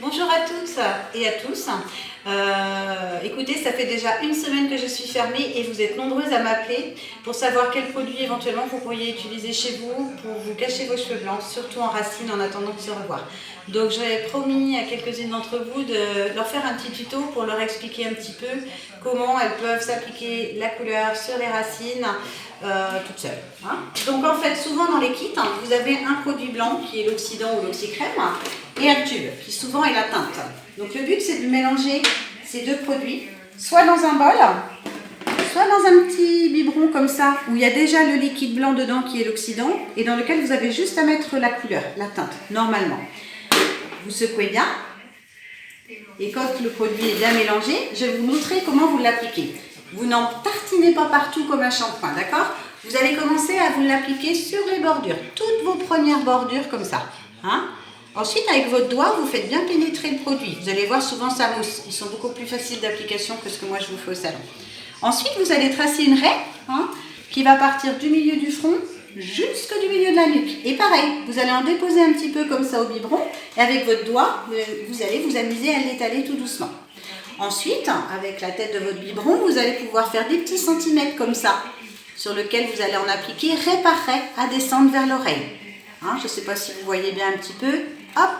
Bonjour à toutes et à tous. Écoutez, ça fait déjà une semaine que je suis fermée et vous êtes nombreuses à m'appeler pour savoir quels produits éventuellement vous pourriez utiliser chez vous pour vous cacher vos cheveux blancs, surtout en racines en attendant de se revoir. Donc j'avais promis à quelques-unes d'entre vous de leur faire un petit tuto pour leur expliquer un petit peu comment elles peuvent s'appliquer la couleur sur les racines toutes seules. Donc en fait, souvent dans les kits, vous avez un produit blanc qui est l'oxydant ou l'oxycrème et un tube qui souvent est la teinte. Donc le but c'est de mélanger ces deux produits, soit dans un bol, soit dans un petit biberon comme ça, où il y a déjà le liquide blanc dedans qui est l'oxydant, et dans lequel vous avez juste à mettre la couleur, la teinte, normalement. Vous secouez bien, et quand le produit est bien mélangé, je vais vous montrer comment vous l'appliquez. Vous n'en tartinez pas partout comme un shampoing, d'accord? Vous allez commencer à vous l'appliquer sur les bordures, toutes vos premières bordures comme ça. Ensuite, avec votre doigt, vous faites bien pénétrer le produit. Vous allez voir, souvent ça mousse. Ils sont beaucoup plus faciles d'application que ce que moi je vous fais au salon. Ensuite, vous allez tracer une raie qui va partir du milieu du front jusqu'au du milieu de la nuque. Et pareil, vous allez en déposer un petit peu comme ça au biberon. Et avec votre doigt, vous allez vous amuser à l'étaler tout doucement. Ensuite, avec la tête de votre biberon, vous allez pouvoir faire des petits centimètres comme ça, sur lequel vous allez en appliquer raie par raie à descendre vers l'oreille. Je ne sais pas si vous voyez bien un petit peu. Hop,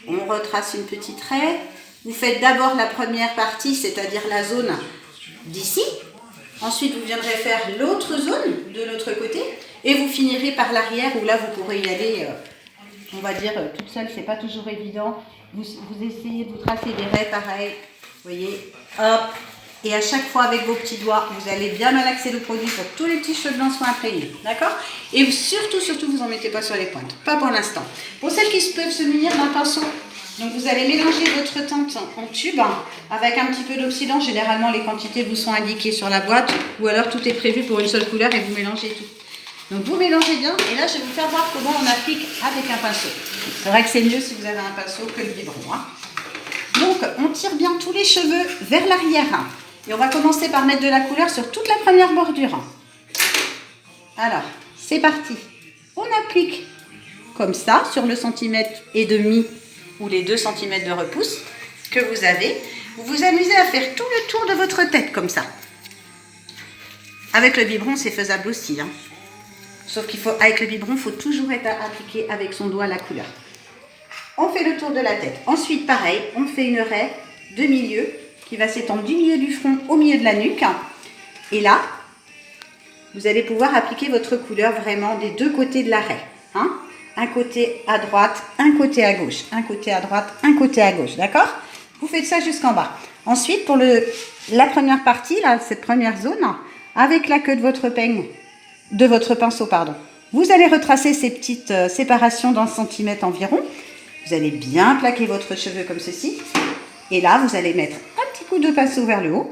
on retrace une petite raie. Vous faites d'abord la première partie, c'est-à-dire la zone d'ici. Ensuite, vous viendrez faire l'autre zone de l'autre côté. Et vous finirez par l'arrière, où là, vous pourrez y aller, on va dire, toute seule. C'est pas toujours évident. Vous essayez de vous tracer des raies pareilles. Vous voyez, hop. Et à chaque fois, avec vos petits doigts, vous allez bien malaxer le produit pour que tous les petits cheveux blancs soient imprégnés. D'accord? Et surtout, vous n'en mettez pas sur les pointes. Pas pour l'instant. Pour celles qui peuvent se munir d'un pinceau, donc vous allez mélanger votre teinte en tube avec un petit peu d'oxydant. Généralement, les quantités vous sont indiquées sur la boîte. Ou alors, tout est prévu pour une seule couleur et vous mélangez tout. Donc, vous mélangez bien. Et là, je vais vous faire voir comment on applique avec un pinceau. C'est vrai que c'est mieux si vous avez un pinceau que le biberon. Donc, on tire bien tous les cheveux vers l'arrière. Et on va commencer par mettre de la couleur sur toute la première bordure. Alors, c'est parti. On applique comme ça sur le centimètre et demi ou les 2 cm de repousse que vous avez. Vous vous amusez à faire tout le tour de votre tête comme ça. Avec le biberon, c'est faisable aussi. Sauf qu'avec le biberon, il faut toujours être appliqué avec son doigt la couleur. On fait le tour de la tête. Ensuite, pareil, on fait une raie de milieu qui va s'étendre du milieu du front au milieu de la nuque. Et là, vous allez pouvoir appliquer votre couleur vraiment des deux côtés de la raie. Un côté à droite, un côté à gauche. Un côté à droite, un côté à gauche. D'accord? Vous faites ça jusqu'en bas. Ensuite, pour la première partie, là, cette première zone, avec la queue de votre pinceau, vous allez retracer ces petites séparations d'1 centimètre environ. Vous allez bien plaquer votre cheveu comme ceci. Et là, vous allez mettre un petit coup de pinceau vers le haut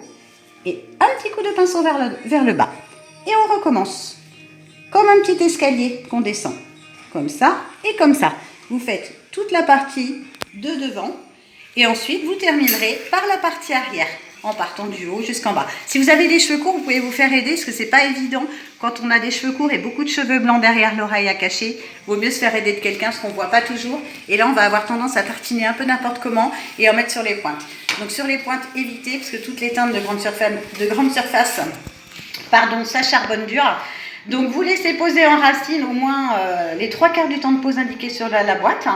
et un petit coup de pinceau vers le bas. Et on recommence. Comme un petit escalier qu'on descend. Comme ça et comme ça. Vous faites toute la partie de devant et ensuite vous terminerez par la partie arrière en partant du haut jusqu'en bas. Si vous avez des cheveux courts, vous pouvez vous faire aider parce que c'est pas évident quand on a des cheveux courts et beaucoup de cheveux blancs derrière l'oreille à cacher. Vaut mieux se faire aider de quelqu'un ce qu'on voit pas toujours. Et là, on va avoir tendance à tartiner un peu n'importe comment et en mettre sur les pointes. Donc sur les pointes, évitez parce que toutes les teintes de grande surface, ça charbonne dur. Donc vous laissez poser en racine au moins les 3/4 du temps de pose indiqué sur la boîte.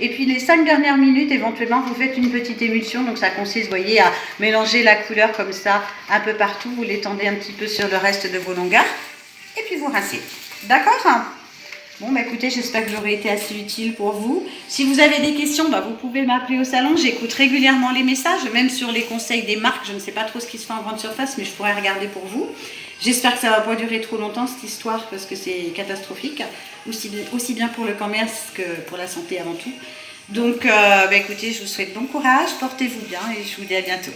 Et puis les 5 dernières minutes, éventuellement, vous faites une petite émulsion. Donc ça consiste, vous voyez, à mélanger la couleur comme ça un peu partout. Vous l'étendez un petit peu sur le reste de vos longueurs. Et puis vous rincez. D'accord? Bon, écoutez, j'espère que j'aurai été assez utile pour vous. Si vous avez des questions, vous pouvez m'appeler au salon. J'écoute régulièrement les messages, même sur les conseils des marques. Je ne sais pas trop ce qui se fait en grande surface, mais je pourrais regarder pour vous. J'espère que ça ne va pas durer trop longtemps, cette histoire, parce que c'est catastrophique, aussi bien pour le commerce que pour la santé avant tout. Donc, écoutez, je vous souhaite bon courage, portez-vous bien et je vous dis à bientôt.